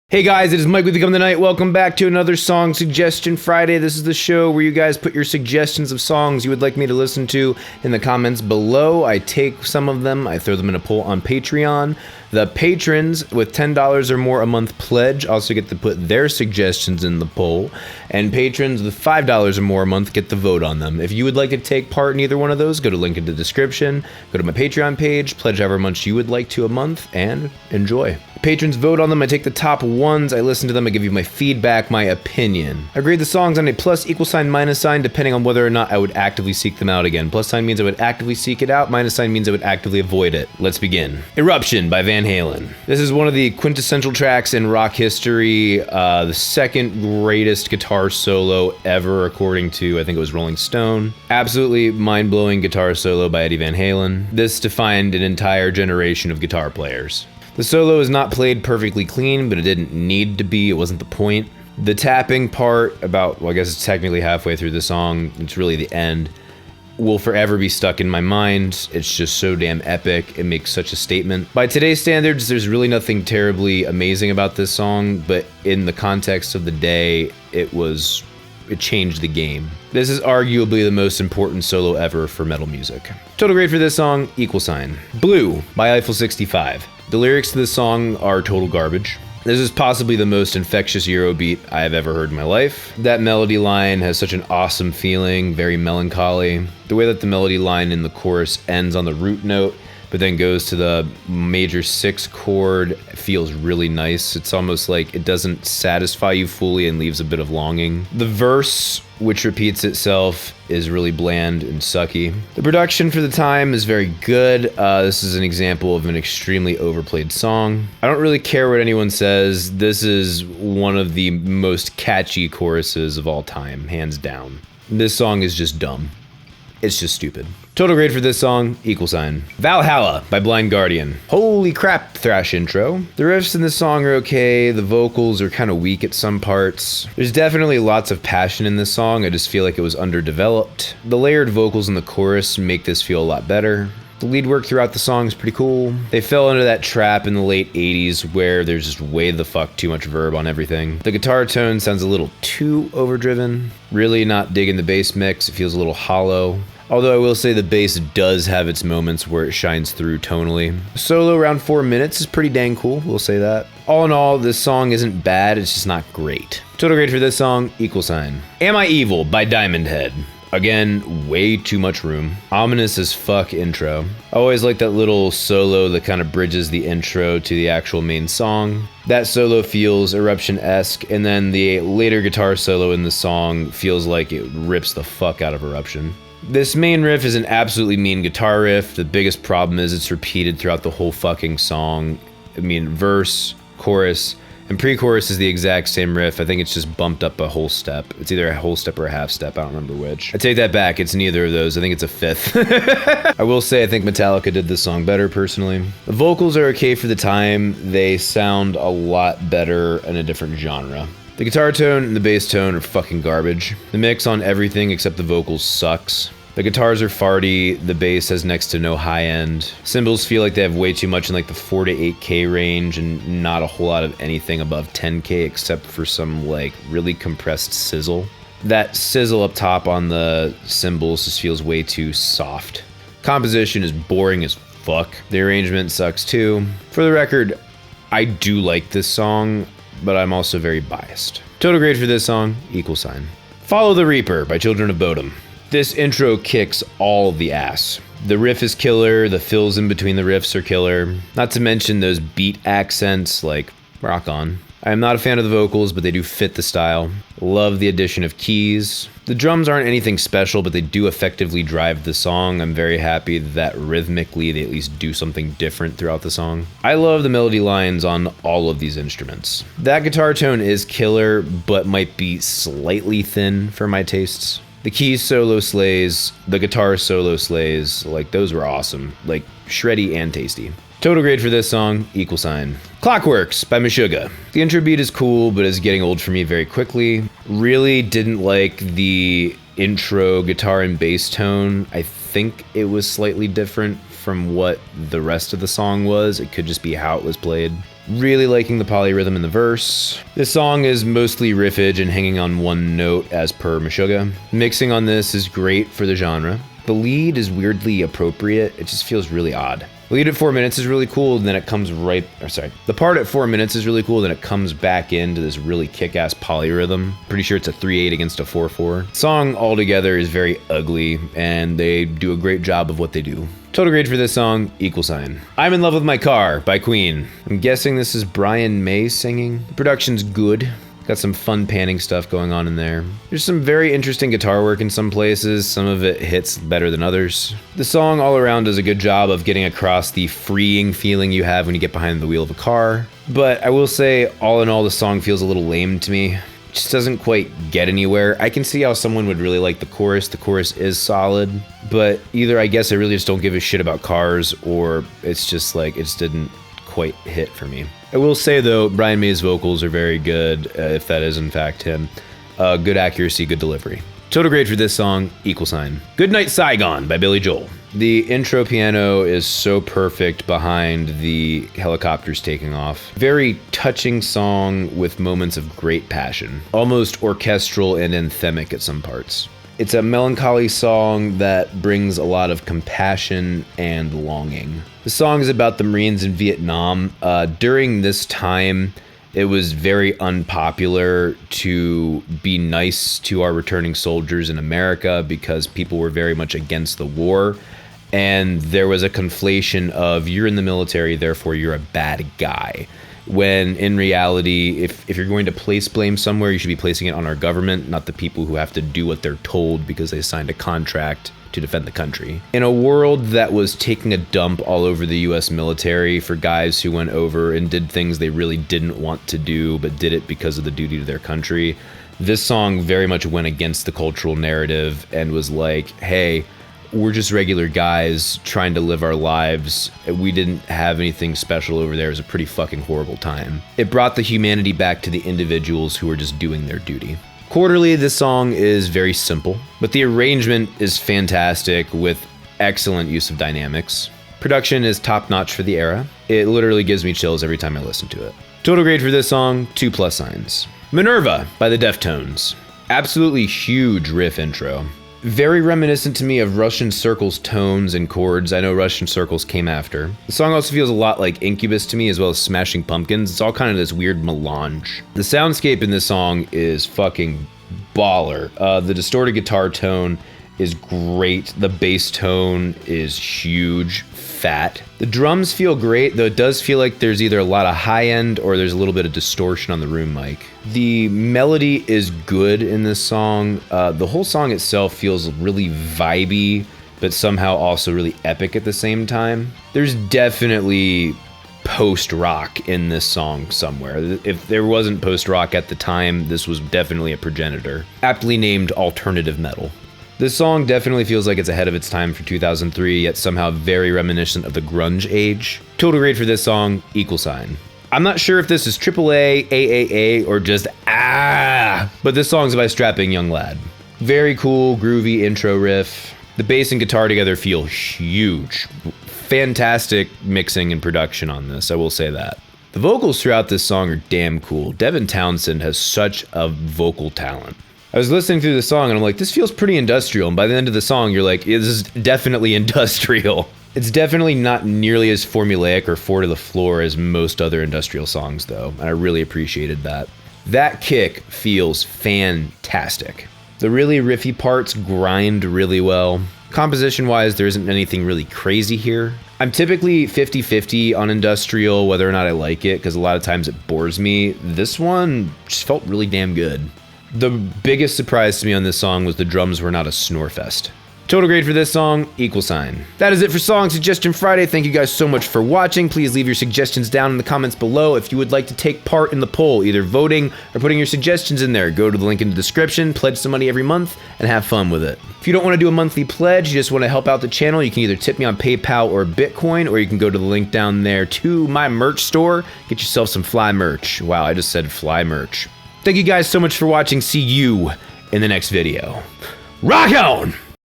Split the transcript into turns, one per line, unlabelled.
Hey guys, it is Mike with Become the Night. Welcome back to another Song Suggestion Friday. This is the show where you guys put your suggestions of songs you would like me to listen to in the comments below. I take some of them, I throw them in a poll on Patreon. The patrons with $10 or more a month pledge also get to put their suggestions in the poll, and patrons with $5 or more a month get to vote on them. If you would like to take part in either one of those, go to link in the description, go to my Patreon page, pledge however much you would like to a month, and enjoy. Patrons vote on them, I take the top ones, I listen to them, I give you my feedback, my opinion. I grade the songs on a plus, equal sign, minus sign, depending on whether or not I would actively seek them out again. Plus sign means I would actively seek it out, minus sign means I would actively avoid it. Let's begin. Eruption by Van Halen. This is one of the quintessential tracks in rock history, the second greatest guitar solo ever, according to, I think it was Rolling Stone. Absolutely mind-blowing guitar solo by Eddie Van Halen. This defined an entire generation of guitar players. The solo is not played perfectly clean, but it didn't need to be, it wasn't the point. The tapping part, I guess it's technically halfway through the song, it's really the end, will forever be stuck in my mind. It's just so damn epic, it makes such a statement. By today's standards, there's really nothing terribly amazing about this song, but in the context of the day, it changed the game. This is arguably the most important solo ever for metal music. Total grade for this song, equal sign. Blue by Eiffel 65. The lyrics to this song are total garbage. This is possibly the most infectious Eurobeat I have ever heard in my life. That melody line has such an awesome feeling, very melancholy. The way that the melody line in the chorus ends on the root note, but then goes to the major 6 chord, feels really nice. It's almost like it doesn't satisfy you fully and leaves a bit of longing. The verse, which repeats itself, is really bland and sucky. The production for the time is very good. This is an example of an extremely overplayed song. I don't really care what anyone says. This is one of the most catchy choruses of all time, hands down. This song is just dumb. It's just stupid. Total grade for this song, equal sign. Valhalla by Blind Guardian. Holy crap, thrash intro. The riffs in this song are okay, the vocals are kind of weak at some parts. There's definitely lots of passion in this song, I just feel like it was underdeveloped. The layered vocals in the chorus make this feel a lot better. The lead work throughout the song is pretty cool. They fell into that trap in the late 80s where there's just way the fuck too much verb on everything. The guitar tone sounds a little too overdriven. Really not digging the bass mix, it feels a little hollow. Although I will say the bass does have its moments where it shines through tonally. Solo around 4 minutes is pretty dang cool, we'll say that. All in all, this song isn't bad, it's just not great. Total grade for this song, equal sign. Am I Evil by Diamond Head. Again, way too much room. Ominous as fuck intro. I always like that little solo that kind of bridges the intro to the actual main song. That solo feels Eruption-esque, and then the later guitar solo in the song feels like it rips the fuck out of Eruption. This main riff is an absolutely mean guitar riff. The biggest problem is it's repeated throughout the whole fucking song. I mean, verse, chorus, and pre-chorus is the exact same riff. I think it's just bumped up a whole step. It's either a whole step or a half step, I don't remember which. I take that back, it's neither of those. I think it's a fifth. I will say I think Metallica did this song better, personally. The vocals are okay for the time. They sound a lot better in a different genre. The guitar tone and the bass tone are fucking garbage. The mix on everything except the vocals sucks. The guitars are farty, the bass has next to no high end. Cymbals feel like they have way too much in like the 4 to 8K range and not a whole lot of anything above 10K except for some like really compressed sizzle. That sizzle up top on the cymbals just feels way too soft. Composition is boring as fuck. The arrangement sucks too. For the record, I do like this song, but I'm also very biased. Total grade for this song, equal sign. Follow the Reaper by Children of Bodom. This intro kicks all the ass. The riff is killer, the fills in between the riffs are killer. Not to mention those beat accents, like, rock on. I am not a fan of the vocals, but they do fit the style. Love the addition of keys. The drums aren't anything special, but they do effectively drive the song. I'm very happy that rhythmically they at least do something different throughout the song. I love the melody lines on all of these instruments. That guitar tone is killer, but might be slightly thin for my tastes. The keys solo slays, the guitar solo slays, like those were awesome, like shreddy and tasty. Total grade for this song, equal sign. Clockworks by Meshuggah. The intro beat is cool, but is getting old for me very quickly. Really didn't like the intro guitar and bass tone. I think it was slightly different from what the rest of the song was. It could just be how it was played. Really liking the polyrhythm in the verse. This song is mostly riffage and hanging on one note as per Meshuggah. Mixing on this is great for the genre. The lead is weirdly appropriate. It just feels really odd. The lead at 4 minutes is really cool, and then it comes the part at 4 minutes is really cool, then it comes back into this really kick-ass polyrhythm. Pretty sure it's a 3/8 against a 4/4. Song altogether is very ugly, and they do a great job of what they do. Total grade for this song, $. I'm in Love with My Car by Queen. I'm guessing this is Brian May singing. The production's good. Got some fun panning stuff going on in there. There's some very interesting guitar work in some places. Some of it hits better than others. The song all around does a good job of getting across the freeing feeling you have when you get behind the wheel of a car. But I will say, all in all, the song feels a little lame to me. It just doesn't quite get anywhere. I can see how someone would really like the chorus. The chorus is solid. But either I guess I really just don't give a shit about cars, or it's just like, it just didn't quite hit for me. I will say though, Brian May's vocals are very good, if that is in fact him. Good accuracy, good delivery. Total grade for this song, $. Goodnight, Saigon by Billy Joel. The intro piano is so perfect behind the helicopters taking off. Very touching song with moments of great passion. Almost orchestral and anthemic at some parts. It's a melancholy song that brings a lot of compassion and longing. The song is about the Marines in Vietnam. During this time, it was very unpopular to be nice to our returning soldiers in America because people were very much against the war. And there was a conflation of, you're in the military, therefore you're a bad guy. When in reality, if you're going to place blame somewhere, you should be placing it on our government, not the people who have to do what they're told because they signed a contract to defend the country. In a world that was taking a dump all over the US military for guys who went over and did things they really didn't want to do, but did it because of the duty to their country, this song very much went against the cultural narrative and was like, hey, we're just regular guys trying to live our lives. We didn't have anything special over there. It was a pretty fucking horrible time. It brought the humanity back to the individuals who were just doing their duty. Quarterly, this song is very simple, but the arrangement is fantastic with excellent use of dynamics. Production is top-notch for the era. It literally gives me chills every time I listen to it. Total grade for this song, 2+. Minerva by the Deftones. Absolutely huge riff intro. Very reminiscent to me of Russian Circle's tones and chords. I know Russian Circles came after. The song also feels a lot like Incubus to me, as well as Smashing Pumpkins. It's all kind of this weird melange. The soundscape in this song is fucking baller. The distorted guitar tone is great. The bass tone is huge, fat. The drums feel great, though it does feel like there's either a lot of high end or there's a little bit of distortion on the room mic. The melody is good in this song. The whole song itself feels really vibey, but somehow also really epic at the same time. There's definitely post-rock in this song somewhere. If there wasn't post-rock at the time, this was definitely a progenitor. Aptly named alternative metal. This song definitely feels like it's ahead of its time for 2003, yet somehow very reminiscent of the grunge age. Total grade for this song, $. I'm not sure if this is AAA, AAA, or just but this song's by Strapping Young Lad. Very cool, groovy intro riff. The bass and guitar together feel huge. Fantastic mixing and production on this, I will say that. The vocals throughout this song are damn cool. Devin Townsend has such a vocal talent. I was listening through the song and I'm like, this feels pretty industrial. And by the end of the song, you're like, this is definitely industrial. It's definitely not nearly as formulaic or four to the floor as most other industrial songs, though. And I really appreciated that. That kick feels fantastic. The really riffy parts grind really well. Composition-wise, there isn't anything really crazy here. I'm typically 50-50 on industrial, whether or not I like it, because a lot of times it bores me. This one just felt really damn good. The biggest surprise to me on this song was the drums were not a snore fest. Total grade for this song, $. That is it for Song Suggestion Friday. Thank you guys so much for watching. Please leave your suggestions down in the comments below. If you would like to take part in the poll, either voting or putting your suggestions in there, go to the link in the description, pledge some money every month, and have fun with it. If you don't want to do a monthly pledge, you just want to help out the channel, you can either tip me on PayPal or Bitcoin, or you can go to the link down there to my merch store, get yourself some fly merch. Wow, I just said fly merch. Thank you guys so much for watching. See you in the next video. Rock on!